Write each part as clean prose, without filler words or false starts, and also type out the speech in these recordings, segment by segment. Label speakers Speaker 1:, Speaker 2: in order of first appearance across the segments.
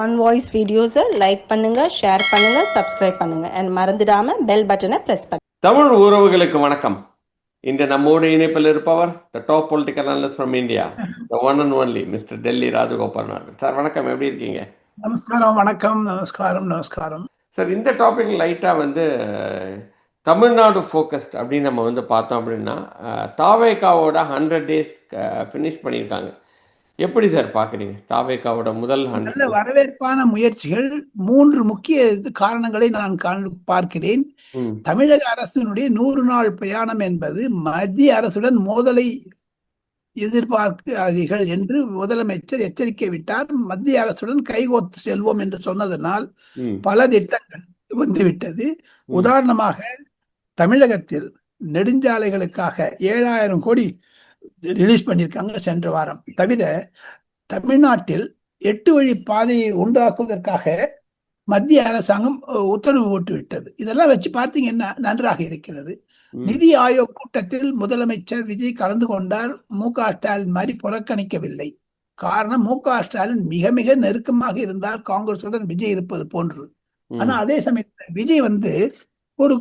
Speaker 1: On voice வீடியோஸை like பண்ணுங்க, share பண்ணுங்க, சப்ஸ்கிரைப் பண்ணுங்க and மறந்துடாம பெல் பட்டனை பிரஸ் பண்ணுங்க.
Speaker 2: தமிழ் உறவுகளுக்கு வணக்கம். இன்று நம்மோடு இணைப்பில் இருப்பவர் the top political analyst from India, the one and only mister Delhi Rajagopal அவர்கள். சார் வணக்கம், எப்படி இருக்கீங்க?
Speaker 3: நமஸ்காரம். வணக்கம். நமஸ்காரம்.
Speaker 2: சார், இந்த டாபிக் லைட்டாக தமிழ்நாடு ஃபோக்கஸ்ட் அப்படின்னு நம்ம பார்த்தோம் அப்படின்னா, தாவேகாவோட 100 days ஃபினிஷ் பண்ணியிருக்காங்க. எப்படி சார் பார்க்குறீங்க தாவேகாவோட முதல் 100
Speaker 3: நல்ல வரவேற்பான முயற்சிகள்? 3 முக்கிய காரணங்களை நான் பார்க்கிறேன். தமிழக அரசினுடைய 100 நாள் பிரயாணம் என்பது மத்திய அரசுடன் மோதலை எதிர்பார்க்காதீர்கள் என்று முதலமைச்சர் எச்சரிக்கை விட்டார். மத்திய அரசுடன் கைகோத்து செல்வோம் என்று சொன்னதனால் பல திட்டங்கள் வந்துவிட்டது. உதாரணமாக தமிழகத்தில் நெடுஞ்சாலைகளுக்காக 7000 கோடி ரிலீஸ் பண்ணியிருக்காங்க சென்ற வாரம். தவிர தமிழ்நாட்டில் 8 வழி பாதையை உண்டாக்குவதற்காக மத்திய அரசாங்கம் உத்தரவு போட்டுவிட்டது. இதெல்லாம் வச்சு பார்த்தீங்கன்னா நன்றாக இருக்கிறது. நிதி ஆயோக் கூட்டத்தில் முதலமைச்சர் விஜய் கலந்து கொண்டார். மு.க. ஸ்டாலின் மாதிரி புறக்கணிக்கவில்லை. காரணம், மு.க. ஸ்டாலின் மிக மிக நெருக்கமாக இருந்தார் காங்கிரசுடன் விஜய் இருப்பது போன்று. ஆனா அதே சமயத்தில் விஜய் ஒரு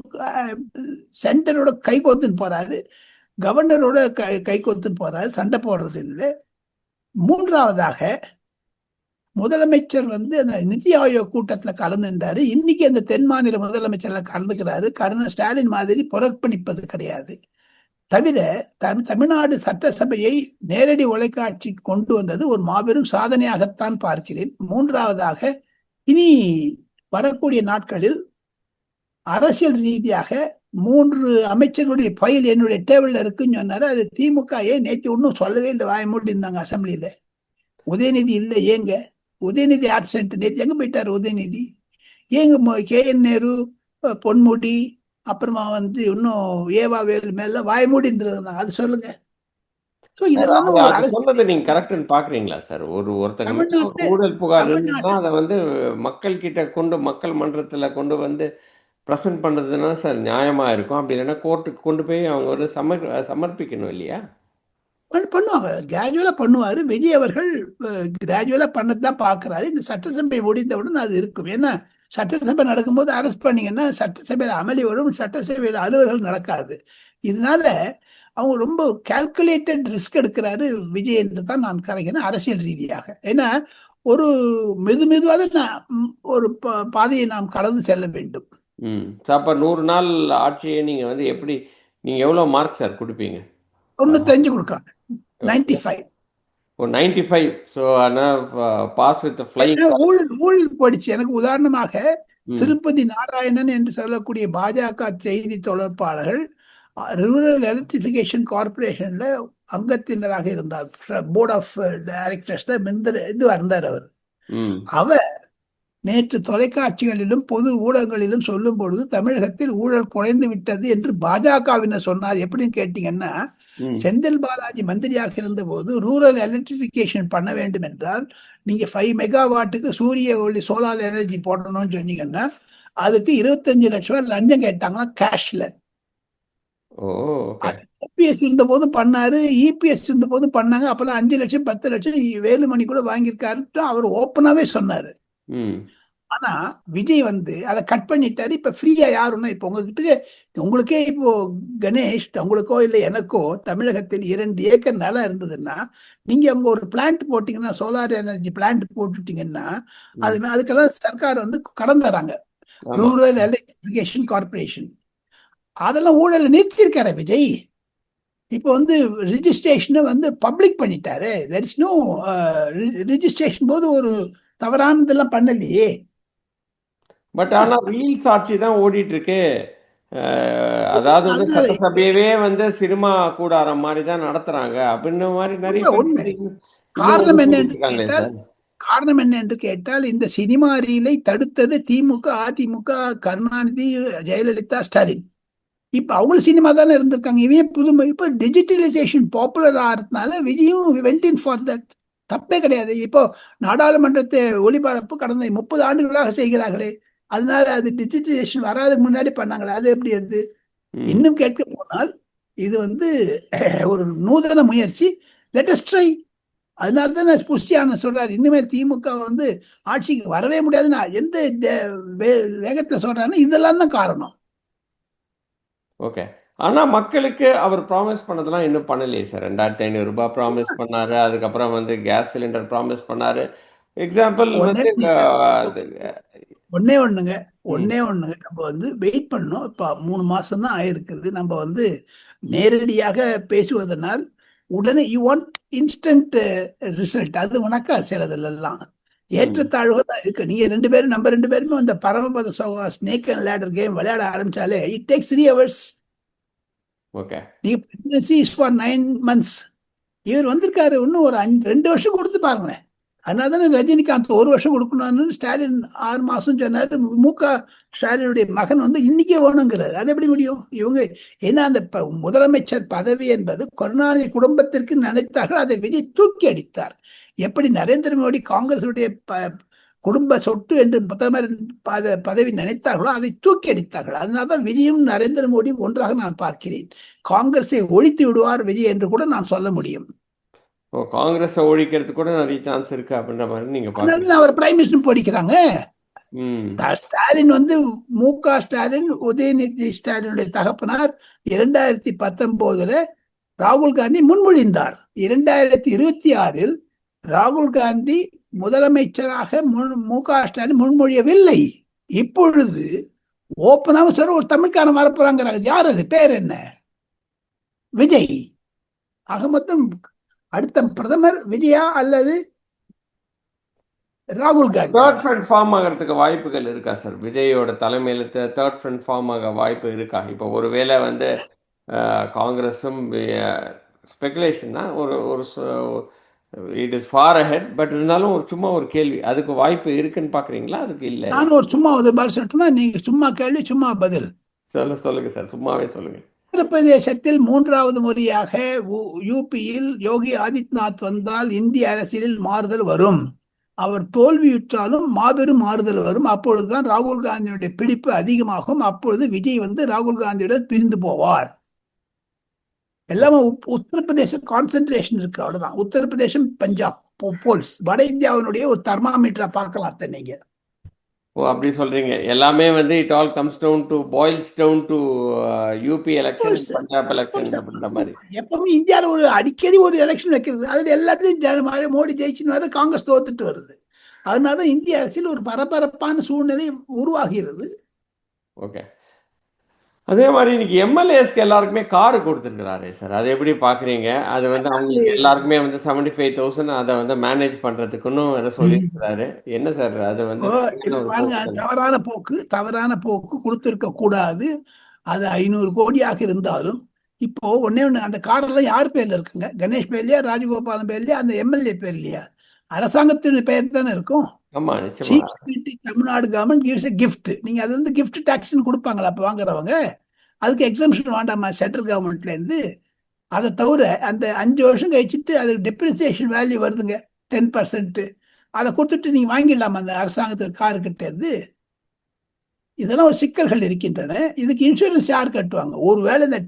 Speaker 3: சென்டரோட கைகோத்துன்னு போறாரு, கவர்னரோட கைகோத்துன்னு போறாரு, சண்டை போடுறது இல்லை. மூன்றாவதாக முதலமைச்சர் அந்த நிதி ஆயோக் கூட்டத்தில் கலந்துட்டாரு. இன்னைக்கு அந்த தென் மாநில முதலமைச்சர்ல கலந்துக்கிறாரு. ஸ்டாலின் மாதிரி புறக்கணிப்பது கிடையாது. தவிர தமிழ்நாடு சட்டசபையை நேரடி ஒலைக்காட்சி கொண்டு வந்தது ஒரு மாபெரும் சாதனையாகத்தான் பார்க்கிறேன். மூன்றாவதாக இனி வரக்கூடிய நாட்களில் அரசியல் ரீதியாக 3 அமைச்சர்களுடைய ஃபைல் என்னுடைய டேபிள்ல இருக்குன்னு சொன்னாரு. அது திமுக நேற்று ஒன்றும் சொல்லவே இல்லை, வாய மூடி இருந்தாங்க அசம்பிளியில. உதயநிதி இல்லை. ஏங்க உதயநிதி ஆப்சென்ட்? நேற்று எங்க போயிட்டாரு உதயநிதி? ஏங்க கே.என். நேரு, பொன்முடி, அப்புறமா இன்னும் ஏவா வேலு மேல வாய மூடின்னு இருந்தாங்க. அது சொல்லுங்க.
Speaker 2: இதெல்லாம் நீங்க கரெக்ட்னு பாக்குறீங்களா சார்? ஒருத்தங்க ஊழல் புகார் இருந்துச்சுன்னா அதை மக்கள் கிட்ட மக்கள் மன்றத்துல கொண்டு ப்ரெசென்ட் பண்ணுறதுனா சார் நியாயமா இருக்கும். அப்படி இல்லைன்னா கோர்ட்டுக்கு கொண்டு போய் அவங்க சமர்ப்பிக்கணும் இல்லையா?
Speaker 3: பண்ணுவாங்க, கிராஜுவலா பண்ணுவாரு. விஜய் அவர்கள் கிராஜுவலா பண்ணதான் பாக்குறாரு. இந்த சட்டசபை முடிந்தவுடன் அது இருக்கும். ஏன்னா சட்டசபை நடக்கும்போது அரெஸ்ட் பண்ணீங்கன்னா சட்டசபையில் அமளி வரும், சட்டசபையில் அலுவல்கள் நடக்காது. இதனால அவங்க ரொம்ப கால்குலேட்டட் ரிஸ்க் எடுக்கிறாரு விஜய் என்று தான் நான் கரைக்கிறேன் அரசியல் ரீதியாக. ஏன்னா ஒரு மெதுவாக ஒரு பாதையை நாம் கடந்து செல்ல வேண்டும்.
Speaker 2: அப்போ 100 நாள் ஆட்சியை நீங்க எப்படி, நீங்க எவ்வளவு மார்க் சார் கொடுப்பீங்க?
Speaker 3: 95 கொடுக்காங்க. 95.
Speaker 2: 95. So pass with flying.
Speaker 3: ஊழல் போயிடுச்சு. எனக்கு உதாரணமாக திருப்பதி நாராயணன் என்று சொல்லக்கூடிய பாஜக செய்தி தொடர்பாளர்கள் ரூரல் எலக்ட்ரிஃபிகேஷன் கார்பரேஷன்ல அங்கத்தினராக இருந்தார். போர்ட் ஆஃப் டைரக்டர்ஸ்ல இருந்தார் அவர் நேற்று தொலைக்காட்சிகளிலும் பொது ஊடகங்களிலும் சொல்லும் பொழுது தமிழகத்தில் ஊழல் குறைந்து விட்டது என்று பாஜகவினர் சொன்னார். எப்படின்னு கேட்டீங்கன்னா, செந்தில் பாலாஜி மந்திரியாக இருந்த போது ரூரல் எலக்ட்ரிபிகேஷன் பண்ண வேண்டும் என்றால் நீங்க 5 மெகாவாட்டுக்கு சூரிய ஒளி சோலார் எனர்ஜி போடணும்னு சொன்னீங்கன்னா அதுக்கு 25 லட்சம் ரூபாய் லஞ்சம் கேட்டாங்களா கேஷ்ல. இபிஎஸ் இருந்த போதும் பண்ணாரு, இபிஎஸ் இருந்த போதும் பண்ணாங்க. அப்பெல்லாம் 5 லட்சம் 10 லட்சம் வேலுமணி கூட வாங்கியிருக்காரு அவர் ஓப்பனாவே சொன்னாரு. ஆனா விஜய் அதை கட் பண்ணிட்டாரு. இப்ப ஃப்ரீயா யாருன்னா, இப்ப உங்களுக்கே இப்போ கணேஷ், உங்களுக்கோ இல்லை எனக்கோ தமிழகத்தில் 2 ஏக்கர் நிலம் இருந்ததுன்னா நீங்க அங்க ஒரு பிளான்ட் போட்டீங்கன்னா, சோலார் எனர்ஜி பிளான்ட் போட்டுட்டீங்கன்னா அதுக்கெல்லாம் சர்க்கார் கடன் தராங்க, ரூரல் எலக்ட்ரிபிகேஷன் கார்பரேஷன். அதெல்லாம் ஊழல நிறுத்தியிருக்காரு விஜய். இப்போ ரிஜிஸ்ட்ரேஷனை பப்ளிக் பண்ணிட்டாரு. தெர் இஸ் நோ ரிஜிஸ்ட்ரேஷன் போது ஒரு தவறானதெல்லாம் பண்ணலையே.
Speaker 2: பட் ஆனா ரீல்ஸ் ஆட்சி தான் ஓடிட்டு இருக்கு. அதாவது சட்டசபையவே சினிமா கூடாரம் மாதிரி தான் நடத்துறாங்க அப்படின்னு மாதிரி நிறைய.
Speaker 3: காரணம் என்ன என்று கேட்டால் இந்த சினிமா ரீலை தடுத்தது திமுக, அதிமுக, கருணாநிதி, ஜெயலலிதா, ஸ்டாலின். இப்ப அவங்களும் சினிமா தானே இருந்திருக்காங்க. இவன் புதுமை. இப்ப டிஜிட்டலைசேஷன் பாப்புலர் ஆகிறதுனால விஜயும் வெண்ட் இன் ஃபார் தட். தப்பே கிடையாது. இப்போ நாடாளுமன்றத்தை ஒளிபரப்பு கடந்த 30 ஆண்டுகளாக செய்கிறார்களே, அதனால அது டிஜிட்டலைசேஷன் வராதுக்கு முன்னாடி பண்ணாங்களே, அது எப்படி? அது இன்னும் கேட்க போனால் இது ஒரு நூதன முயற்சி. Let us try. அதனாலதான் நான் புஷ்டியான சொல்றாரு, இனிமேல் திமுக வந்து ஆட்சிக்கு வரவே முடியாதுன்னு எந்த வேகத்துல சொல்றாருன்னா இதெல்லாம் தான் காரணம்.
Speaker 2: ஓகே. ஆனா மக்களுக்கு அவர் ப்ராமிஸ் பண்ணதெல்லாம் இன்னும் பண்ணலையே சார். 2,500 ரூபாய் ப்ராமிஸ் பண்ணாரு. அதுக்கப்புறம் வந்து கேஸ் சிலிண்டர் ப்ராமிஸ் பண்ணாரு. எக்ஸாம்பிள்
Speaker 3: ஒன்னே
Speaker 2: வந்து
Speaker 3: ஒன்னே ஒண்ணுங்க
Speaker 2: ம்.
Speaker 3: ஒன்னே ஒண்ணுங்க நம்ம வந்து வெயிட் பண்ணோம். இப்ப 3 மாசம் தான் ஆயிருக்குது. நம்ம வந்து நேரடியாக பேசுவதனால் உடனே யூ வாண்ட் இன்ஸ்டன்ட் ரிசல்ட். அது உனக்கா சிலதுல எல்லாம்
Speaker 2: ம்.
Speaker 3: ஏற்றத்தாழ்வு தான் இருக்கு. நீங்க ரெண்டு பேரும் நம்ம ரெண்டு பேருமே அந்த பரமபத ஸ்னேக் அண்ட் லேடர் கேம் விளையாட ஆரம்பிச்சாலே இட் டேக்ஸ் 3 hours.
Speaker 2: ஓகே.
Speaker 3: நீங்க பிரெக்னன்சி இஸ் ஃபார் 9 months. இவர் வந்திருக்காரு இன்னும் ஒரு 2 வருஷம் கொடுத்து பாருங்களேன். அதனால தானே ரஜினிகாந்த் 1 வருஷம் கொடுக்கணும்னு ஸ்டாலின் 6 மாசம் சொன்னாரு. ஸ்டாலினுடைய மகன் வந்து இன்னைக்கே வேணுங்கிறாரு. அது எப்படி முடியும்? இவங்க ஏன்னா அந்த முதலமைச்சர் பதவி என்பது கருணாநிதி குடும்பத்திற்கு நினைத்தார்கள், அதை விஜய் தூக்கி அடித்தார். எப்படி நரேந்திர மோடி காங்கிரசுடைய குடும்ப சொத்து என்று பிரதமர் பதவி நினைத்தார்களோ அதை தூக்கி அடித்தார்கள். அதனால்தான் விஜயும் நரேந்திர மோடி ஒன்றாக நான் பார்க்கிறேன். காங்கிரஸை ஒழித்து விடுவார் விஜய் என்று கூட நான் சொல்ல முடியும்.
Speaker 2: காங்கிரஸை ஒழிக்கிறதுக்கு கூட நிறைய சான்ஸ் இருக்கு அப்படின்ற மாதிரி நீங்க
Speaker 3: அதனால அவர் பிரைம் மினிஸ்டர் போடிக்கிறாங்க. ஸ்டாலின் வந்து ஸ்டாலின் உதயநிதி ஸ்டாலினுடைய தகப்பனார் 2019 ராகுல் காந்தி முன்மொழிந்தார். 2026 ராகுல் காந்தி முதலமைச்சராக ஸ்டாலின் முன்மொழியவில்லை. இப்பொழுது ஓப்பனாக சொல்ற ஒரு தமிழ்காரன் வரப்போறாங்கிறாங்க. யார் அது? பேர் என்ன? விஜய். ஆக மொத்தம் அடுத்த பிரதமர் விஜயா அல்லது ராகுல் காந்தி.
Speaker 2: தேர்ட் ஃப்ரண்ட் ஃபார்ம் ஆகிறதுக்கு வாய்ப்புகள் இருக்கா சார்? விஜயோட தலைமையில் தேர்ட் ஃப்ரண்ட் ஃபார்ம் ஆக வாய்ப்பு இருக்கா? இப்போ ஒருவேளை வந்து காங்கிரஸும் ஸ்பெகுலேஷன் தான், ஒரு it is for ahead. But இருந்தாலும் சும்மா ஒரு கேள்வி, அதுக்கு வாய்ப்பு இருக்குன்னு பாக்குறீங்களா? அதுக்கு இல்லை.
Speaker 3: நான் ஒரு சும்மா பதில் சொல்லட்டுமா? நீங்க சும்மா கேள்வி சும்மா பதில்
Speaker 2: சொல்லுங்க சார், சும்மாவே சொல்லுங்க.
Speaker 3: உத்தரப்பிரதேசத்தில் 3வது முறையாக யூபியில் யோகி ஆதித்யநாத் வந்தால் இந்திய அரசியலில் மாறுதல் வரும். அவர் தோல்வியுற்றாலும் மாபெரும் மாறுதல் வரும். அப்பொழுதுதான் ராகுல் காந்தியுடைய பிடிப்பு அதிகமாகும். அப்பொழுது விஜய் வந்து ராகுல் காந்தியுடன் பிரிந்து போவார். எல்லாமே உத்தரப்பிரதேசம் கான்சென்ட்ரேஷன் இருக்கு, அவ்வளவுதான். உத்தரப்பிரதேசம், பஞ்சாப், போல்ஸ், வட இந்தியாவினுடைய ஒரு தெர்மாமீட்டரா பார்க்கலாம் நீங்க.
Speaker 2: அப்படி சொல்றீங்க. எல்லாமே வந்து it all comes down to boils down to UP election, Punjab election அப்படின்ற மாதிரி.
Speaker 3: எப்பவுமே இந்தியாவில் ஒரு அடிக்கடி ஒரு எலெக்ஷன் வைக்கிறது. அதுல எல்லாத்தையும் மோடி ஜெயிச்சுன்னு காங்கிரஸ் தோத்துட்டு வருது. அதனாலதான் இந்திய அரசியல் ஒரு பரபரப்பான சூழ்நிலை உருவாகிறது.
Speaker 2: ஓகே. அதே மாதிரி இன்னைக்கு எம்எல்ஏஸ்க்கு எல்லாருக்குமே காரு கொடுத்துருக்கிறாரு சார். அதை எப்படி பாக்குறீங்க? அது வந்து அவங்களுக்கு எல்லாருக்குமே வந்து 75,000 அதை வந்து மேனேஜ் பண்றதுக்குன்னு வேற சொல்லியிருக்கிறாரு. என்ன சார் அது வந்து
Speaker 3: பாருங்க, தவறான போக்கு கொடுத்திருக்க கூடாது. அது 500 கோடியாக இருந்தாலும் இப்போ ஒன்னே ஒண்ணு, அந்த காரெல்லாம் யார் பேர்ல இருக்குங்க? கணேஷ் பேர்லயா, ராஜகோபாலன் பேர்லயா, அந்த எம்எல்ஏ பேர்லயா? அரசாங்கத்தின் பெயர் தானே இருக்கும்.
Speaker 2: ஆமா, நிச்சயமா.
Speaker 3: Chief secretary Tamil Nadu government gives a gift. நீங்க அது வந்து கிஃப்ட் டாக்ஸ்ன்னு கொடுப்பாங்களா அப்ப வாங்குறவங்க? அதுக்கு எக்ஸம்ஷன் வேண்டாமா சென்ட்ரல் கவர்மெண்ட்ல இருந்து? அதை தவிர அந்த 5 வருஷம் கழிச்சுட்டு அதுக்கு டெப்ரிசியேஷன் வேல்யூ வருதுங்க, 10%. அதை கொடுத்துட்டு நீங்க வாங்கிடலாமா அந்த அரசாங்கத்தில் காரு கிட்ட இருந்து? இதெல்லாம் ஒரு சிக்கல்கள் இருக்கின்றன. இதுக்கு இன்சூரன்ஸ் யார் கட்டுவாங்க? ஒருவேளை இந்த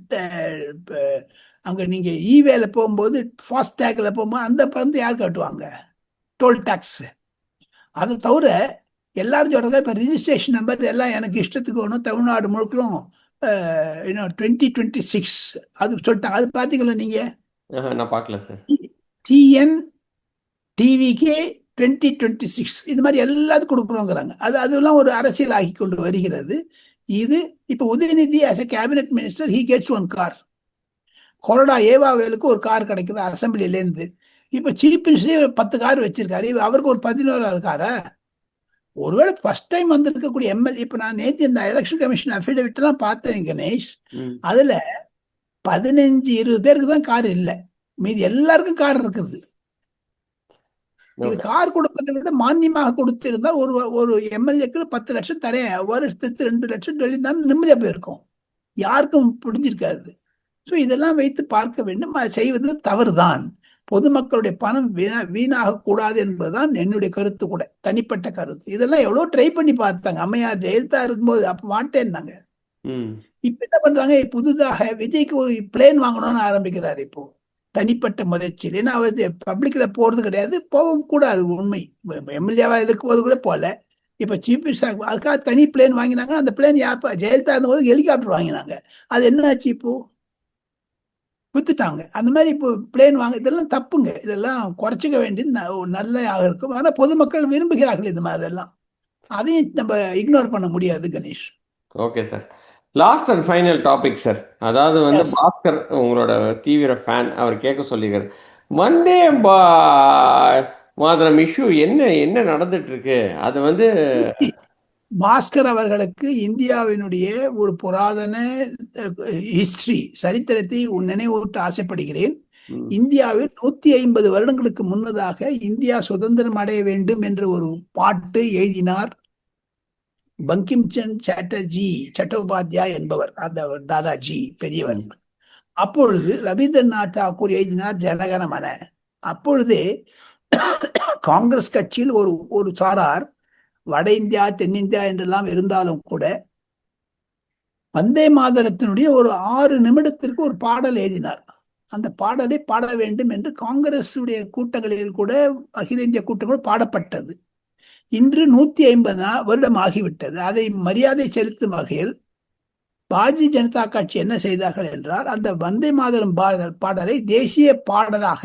Speaker 3: அங்க நீங்க வேல போகும்போது ஃபாஸ்டேக்ல போகும்போது அந்த பணத்தை யார் கட்டுவாங்க? Toll tax. அதை தவிர எல்லாரும் சொல்றாங்க இப்ப ரிஜிஸ்ட்ரேஷன் நம்பர் எல்லாம் எனக்கு இஷ்டத்துக்கு வேணும், தமிழ்நாடு முழுக்களும் 2026 அது சொல்லிட்டாங்க. அது பாத்தீங்களா நீங்க?
Speaker 2: நான் பார்க்கல சார்.
Speaker 3: TN TVK 2026 இது மாதிரி எல்லாத்துக்கும் கொடுக்கணுங்கிறாங்க. அதெல்லாம் ஒரு அரசியல் ஆகி கொண்டு வருகிறது. இது இப்ப Udhayanidhi as a cabinet minister he gets one car. கொறடா ஏவாவேலுக்கு ஒரு கார் கிடைக்குது அசம்பிளில இருந்து. இப்ப சீஃப் மினிஸ்டர் 10 கார் வச்சிருக்காரு, அவருக்கு ஒரு 11வது காரா? ஒருவேளை ஃபர்ஸ்ட் டைம் வந்திருக்கக்கூடிய எம்எல்ஏ, இப்ப நான் நேற்று இந்த எலெக்ஷன் கமிஷன் அஃபிடவிட் எல்லாம் பார்த்தேன் கணேஷ். அதுல 15-20 பேருக்கு தான் கார் இல்லை, மீதி எல்லாருக்கும் கார் இருக்குது. இது கார் கொடுப்பதை விட மானியமாக கொடுத்திருந்தா ஒரு எம்எல்ஏக்கு 10 லட்சம் தரேன், வருஷத்துக்கு 2 லட்சம் சொல்லியிருந்தாலும் நிம்மதியா போயிருக்கும், யாருக்கும் புரிஞ்சிருக்காது. ஸோ இதெல்லாம் வைத்து பார்க்க வேண்டும். அதை செய்வது தவறுதான். பொதுமக்களுடைய பணம் வீணாக கூடாது என்பதுதான் என்னுடைய கருத்து, கூட தனிப்பட்ட கருத்து. இதெல்லாம் எவ்வளவு ட்ரை பண்ணி பார்த்தாங்க. அம்மையார் ஜெயலலிதா இருக்கும்போது அப்ப மாட்டேன்னாங்க. இப்ப என்ன பண்றாங்க? புதுதாக விஜய்க்கு ஒரு பிளேன் வாங்கணும்னு ஆரம்பிக்கிறாரு. இப்போ தனிப்பட்ட முறைச்சியில். ஏன்னா அவர் பப்ளிக்ல போறது கிடையாது, போகவும் கூடாது. உண்மை, எம்எல்ஏவா இருக்கும்போது கூட போல. இப்ப சீஃப் மினிஸ்டர் அதுக்காக தனி பிளேன் வாங்கினாங்க. அந்த பிளேன் ஜெயலலிதா இருந்தபோது ஹெலிகாப்டர் வாங்கினாங்க. அது என்ன ஆச்சு? இப்போ வித்துட்டாங்க. அந்த மாதிரி இப்போ பிளேன் வாங்க, இதெல்லாம் தப்புங்க. இதெல்லாம் குறைச்சிக்க வேண்டியது நல்ல இருக்கும். ஆனா பொதுமக்கள் விரும்புகிறார்கள் இது மாதிரி. அதெல்லாம் அதையும் நம்ம இக்னோர் பண்ண முடியாது Ganesh.
Speaker 2: Okay sir. Last and final topic sir. அதாவது வந்து
Speaker 3: எஸ்.
Speaker 2: பாஸ்கர் உங்களோட தீவிர ஃபேன், அவர் கேட்க சொல்லிக்கிறார், வந்தே மாதரம் இஷ்யூ என்ன என்ன நடந்துட்டு இருக்கு? அது வந்து
Speaker 3: பாஸ்கர் அவர்களுக்கு இந்தியாவினுடைய ஒரு புராதன ஹிஸ்டரி, சரித்திரத்தை நினைவூட்ட ஆசைப்படுகிறேன். இந்தியாவில் 150 வருடங்களுக்கு முன்னதாக இந்தியா சுதந்திரம் அடைய வேண்டும் என்ற ஒரு பாட்டு எழுதினார் பங்கிம் சந்த் சாட்டர்ஜி சட்டோபாத்யாய் என்பவர், அந்த தாதாஜி பெரியவர். அப்பொழுது ரவீந்திரநாத் தாக்கூர் எழுதினார் ஜனகணமன. அப்பொழுதே காங்கிரஸ் கட்சியில் ஒரு சாரார், வட இந்தியா தென்னிந்தியா என்றெல்லாம் இருந்தாலும் கூட, வந்தே மாதரத்தினுடைய ஒரு 6 நிமிடத்திற்கு ஒரு பாடல் எழுதினார். அந்த பாடலை பாட வேண்டும் என்று காங்கிரஸ் உடைய கூட்டங்களில் கூட, அகில இந்திய கூட்டங்கள் பாடப்பட்டது. இன்று 150 வருடம் ஆகிவிட்டது. அதை மரியாதை செலுத்தும் வகையில் பாரதிய ஜனதா கட்சி என்ன செய்தார்கள் என்றால், அந்த வந்தே மாதரம் பாடலை தேசிய பாடலாக,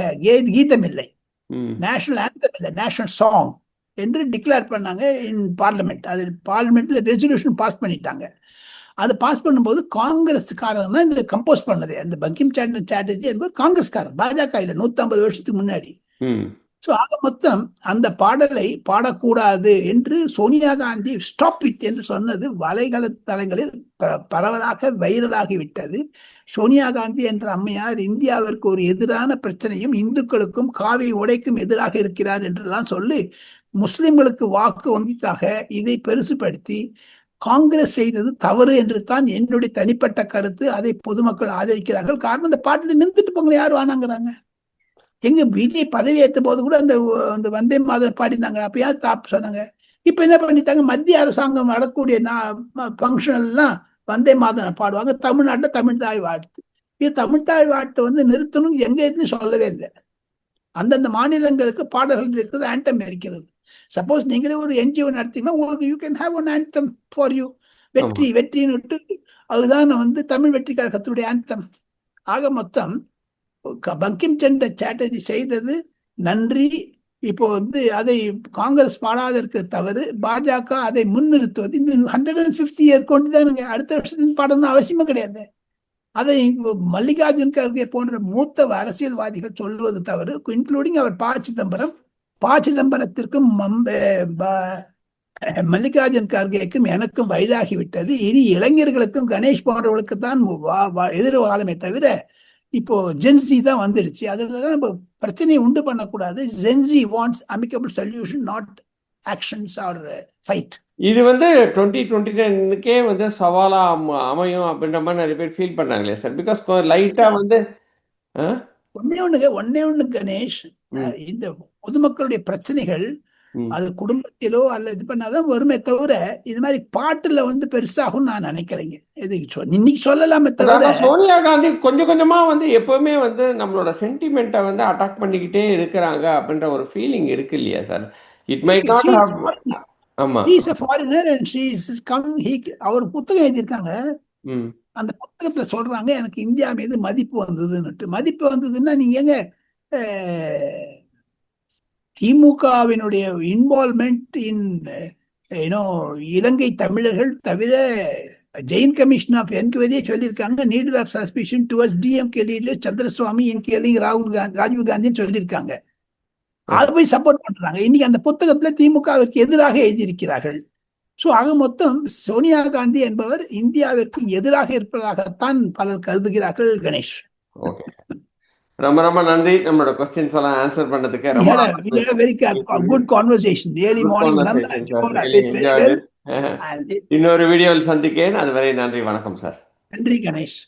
Speaker 3: கீதம் இல்லை, நேஷனல் ஆந்தம் இல்லை, நேஷனல் சாங் என்று டிக்ளேர் பண்ணாங்க இன் பார்லிமெண்ட். அது பார்லிமெண்ட்ல ரெசல்யூஷன் பாஸ் பண்ணிட்டாங்க. அதை பாஸ் பண்ணும்போது காங்கிரஸ்காரங்க தான் இந்த கம்போஸ் பண்ணது. அந்த பங்கிம் சந்திர சாட்டர்ஜி என்பவர் காங்கிரஸ்காரர், பாஜக இல்லை, 150 வருஷத்துக்கு முன்னாடி. ஸோ ஆக மொத்தம் அந்த பாடலை பாடக்கூடாது என்று சோனியா காந்தி ஸ்டாப் இட் என்று சொன்னது வலைகள தளங்களில் பரவலாக வைரலாகிவிட்டது. சோனியா காந்தி என்ற அம்மையார் இந்தியாவிற்கு ஒரு எதிரான பிரச்சனையும் இந்துக்களுக்கும் காவி உடைக்கும் எதிராக இருக்கிறார் என்றெல்லாம் சொல்லி முஸ்லிம்களுக்கு வாக்கு வங்கிக்காக இதை பெருசுபடுத்தி காங்கிரஸ் செய்தது தவறு என்று தான் என்னுடைய தனிப்பட்ட கருத்து. அதை பொதுமக்கள் ஆதரிக்கிறார்கள். காரணம், அந்த பாட்டில் நின்றுட்டு போங்க, யார் வானாங்கிறாங்க? எங்க பிஜேபி பதவி ஏற்ற போது கூட அந்த வந்தே மாதரம் பாடினாங்க. அப்ப யார் தாப்பு சொன்னாங்க? இப்ப என்ன பண்ணிட்டாங்க? மத்திய அரசாங்கம் நடக்கூடிய ஃபங்க்ஷன் எல்லாம் வந்தே மாதரம் பாடுவாங்க. தமிழ்நாட்டில் தமிழ்தாய் வாழ்த்து. இது தமிழ்தாய் வாழ்த்து நிறுத்தணும் எங்க எதுன்னு சொல்லவே இல்லை. அந்தந்த மாநிலங்களுக்கு பாடல்கள் இருக்கிறது, ஆண்டம் இருக்கிறது. சப்போஸ் நீங்களே ஒரு என்ஜிஓ நடத்தீங்கன்னா உங்களுக்கு you can have one anthem for you. வெற்றின்னு விட்டு அதுதான் தமிழ் வெற்றி கழகத்துடைய ஆந்தம். ஆக மொத்தம் பங்கிம் சந்திர சாட்டர்ஜி செய்தது நன்றி. இப்போ அதை காங்கிரஸ் பாடாதற்கு தவறு. பாஜக அதை முன்னிறுத்துவது இந்த 150 இயர் கொண்டு தானுங்க. அடுத்த வருஷத்துக்கு பாடணும் அவசியமே கிடையாது. அதை மல்லிகார்ஜுன் கர்கே போன்ற மூத்த அரசியல்வாதிகள் சொல்லுவது தவறு, இன்க்ளூடிங் அவர் ப. சிதம்பரத்திற்கும் மல்லிகார்ஜுன் கர்கேக்கும் எனக்கும் வயதாகிவிட்டது. இனி இளைஞர்களுக்கும் கணேஷ் போன்றவர்களுக்கு தான் எதிர்காலமே தவிர இப்போ ஜென்சி தான் வந்துடுச்சு. அதுல நம்ம பிரச்சனையை உண்டு பண்ணக்கூடாது. Gen Z wants amicable solution, not actions or fight.
Speaker 2: இது 2029க்கே சவாலா அமையும் அப்படின்ற மாதிரி நிறைய பேர் ஃபீல் பண்றாங்களே சார். பிகாஸ் லைட்டா
Speaker 3: ஒன்னே ஒண்ணு கணேஷ், இந்த பொதுமக்களுடைய பிரச்சனைகள் அது குடும்பத்திலோ அல்ல இது பண்ணாதான் வருமே தவிர இது மாதிரி பாட்டுல பெருசாகும் நான் நினைக்கிறேங்க. இது இன்னைக்கு சொல்லலாமே தவிர
Speaker 2: சோனியா காந்தி கொஞ்சம் கொஞ்சமா எப்பவுமே நம்மளோட சென்டிமெண்ட்டை அட்டாக் பண்ணிக்கிட்டே இருக்கிறாங்க அப்படின்ற ஒரு ஃபீலிங் இருக்கு இல்லையா sir? It might not have. ஆமா, he is a foreigner and she is come. அவர் புத்தகம் எழுதியிருக்காங்க. அந்த புத்தகத்துல சொல்றாங்க, எனக்கு இந்தியா மீது மதிப்பு வந்ததுன்னு. மதிப்பு வந்ததுன்னா நீங்க எங்க திமுகவினுடைய இன்வால்மெண்ட் இன் இலங்கை தமிழர்கள் தவிர ஜெயின் கமிஷன் ஆஃப் என்கொயரியே சொல்லியிருக்காங்க. Needle of suspicion towards DMK leader Chandraswami inkling Rajiv காந்தின்னு சொல்லியிருக்காங்க. அதை போய் சப்போர்ட் பண்றாங்க. இன்னைக்கு அந்த புத்தகத்துல திமுகவிற்கு எதிராக எழுதியிருக்கிறார்கள். ஸோ ஆக மொத்தம் சோனியா காந்தி என்பவர் இந்தியாவிற்கு எதிராக இருப்பதாகத்தான் பலர் கருதுகிறார்கள் கணேஷ். ஓகே, ரொம்ப ரொம்ப நன்றி நம்மளோட क्वेश्चंस எல்லாம் ஆன்சர் பண்ணதுக்கு.
Speaker 3: Very good conversation, really morning.
Speaker 2: இன்னொரு வீடியோவில் சந்திக்கிறேன். அதுவரை நன்றி, வணக்கம் சார்.
Speaker 3: நன்றி கணேஷ்.